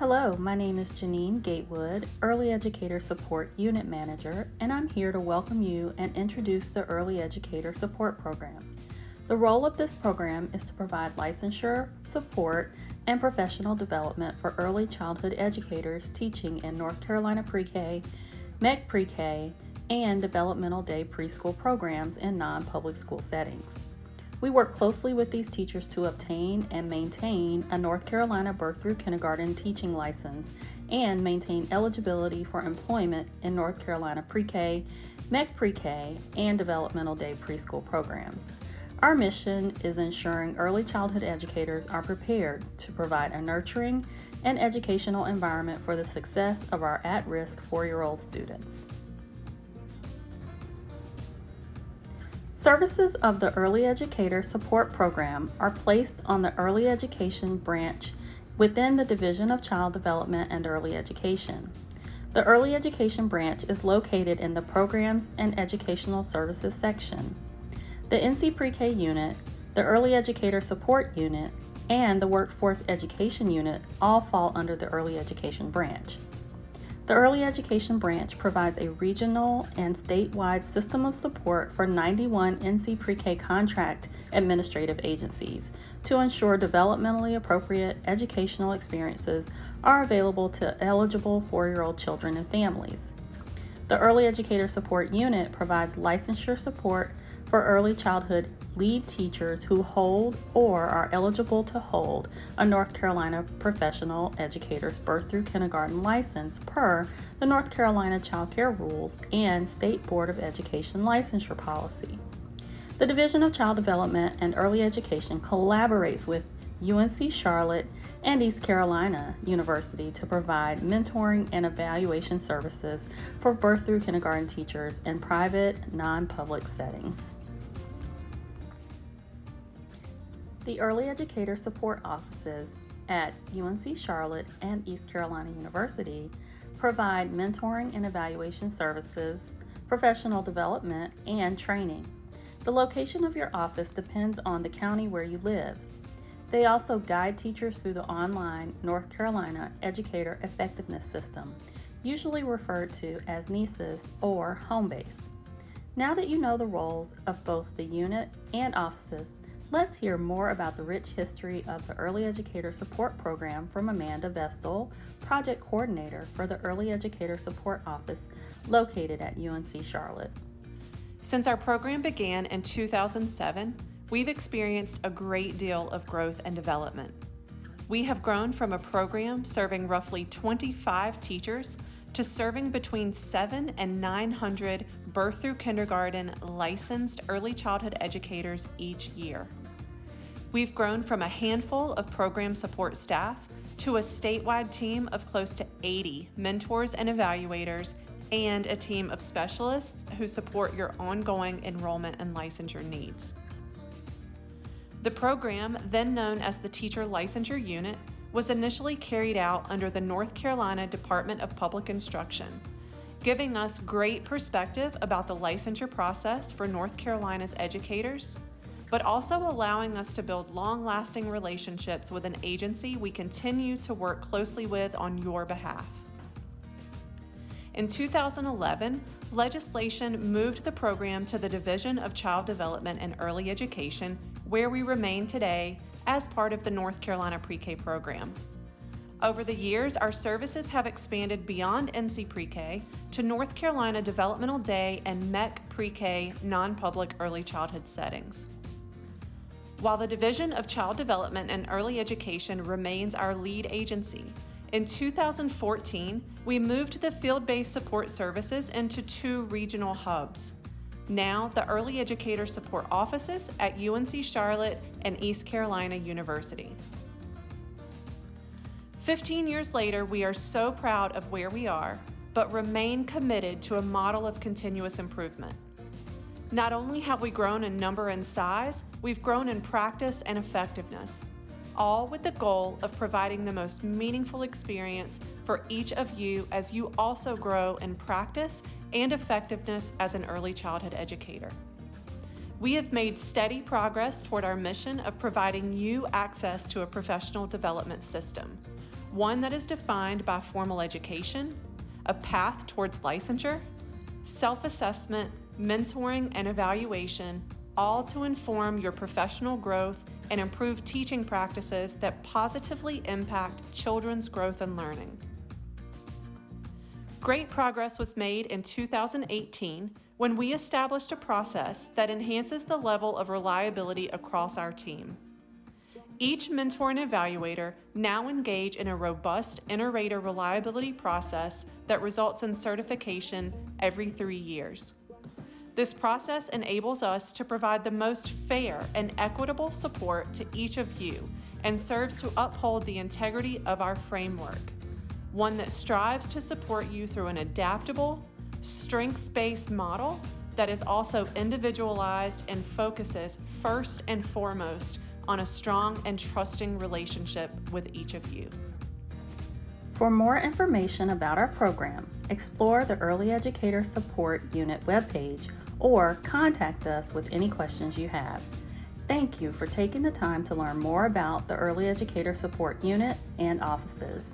Hello, my name is Janine Gatewood, Early Educator Support Unit Manager, and I'm here to welcome you and introduce the Early Educator Support Program. The role of this program is to provide licensure, support, and professional development for early childhood educators teaching in North Carolina Pre-K, MEC Pre-K, and developmental day preschool programs in non-public school settings. We work closely with these teachers to obtain and maintain a North Carolina birth through kindergarten teaching license and maintain eligibility for employment in North Carolina Pre-K, MEC Pre-K, and developmental day preschool programs. Our mission is ensuring early childhood educators are prepared to provide a nurturing and educational environment for the success of our at-risk 4-year-old students. Services of the Early Educator Support Program are placed on the Early Education branch within the Division of Child Development and Early Education. The Early Education branch is located in the Programs and Educational Services section. The NC Pre-K unit, the Early Educator Support unit, and the Workforce Education unit all fall under the Early Education branch. The Early Education branch provides a regional and statewide system of support for 91 NC Pre-K contract administrative agencies to ensure developmentally appropriate educational experiences are available to eligible 4-year-old children and families. The Early Educator Support Unit provides licensure support for early childhood lead teachers who hold or are eligible to hold a North Carolina Professional Educator's Birth Through Kindergarten license per the North Carolina Child Care Rules and State Board of Education licensure policy. The Division of Child Development and Early Education collaborates with UNC Charlotte and East Carolina University to provide mentoring and evaluation services for birth through kindergarten teachers in private, non-public settings. The Early Educator Support Offices at UNC Charlotte and East Carolina University provide mentoring and evaluation services, professional development, and training. The location of your office depends on the county where you live. They also guide teachers through the online North Carolina Educator Effectiveness System, usually referred to as NESIS or home base. Now that you know the roles of both the unit and offices, let's hear more about the rich history of the Early Educator Support Program from Amanda Vestal, Project Coordinator for the Early Educator Support Office located at UNC Charlotte. Since our program began in 2007, we've experienced a great deal of growth and development. We have grown from a program serving roughly 25 teachers to serving between 700 and 900 birth through kindergarten licensed early childhood educators each year. We've grown from a handful of program support staff to a statewide team of close to 80 mentors and evaluators and a team of specialists who support your ongoing enrollment and licensure needs. The program, then known as the Teacher Licensure Unit, was initially carried out under the North Carolina Department of Public Instruction, giving us great perspective about the licensure process for North Carolina's educators, but also allowing us to build long-lasting relationships with an agency we continue to work closely with on your behalf. In 2011, legislation moved the program to the Division of Child Development and Early Education, where we remain today as part of the North Carolina Pre-K program. Over the years, our services have expanded beyond NC Pre-K to North Carolina Developmental Day and MEC Pre-K non-public early childhood settings. While the Division of Child Development and Early Education remains our lead agency, in 2014, we moved the field-based support services into 2 regional hubs. Now, the Early Educator Support Offices at UNC Charlotte and East Carolina University. 15 years later, we are so proud of where we are, but remain committed to a model of continuous improvement. Not only have we grown in number and size, we've grown in practice and effectiveness, all with the goal of providing the most meaningful experience for each of you as you also grow in practice and effectiveness as an early childhood educator. We have made steady progress toward our mission of providing you access to a professional development system, one that is defined by formal education, a path towards licensure, self-assessment, mentoring, and evaluation, all to inform your professional growth and improve teaching practices that positively impact children's growth and learning. Great progress was made in 2018 when we established a process that enhances the level of reliability across our team. Each mentor and evaluator now engage in a robust inter-rater reliability process that results in certification every 3 years. This process enables us to provide the most fair and equitable support to each of you and serves to uphold the integrity of our framework, one that strives to support you through an adaptable, strengths-based model that is also individualized and focuses first and foremost on a strong and trusting relationship with each of you. For more information about our program, explore the Early Educator Support Unit webpage or contact us with any questions you have. Thank you for taking the time to learn more about the Early Educator Support Unit and offices.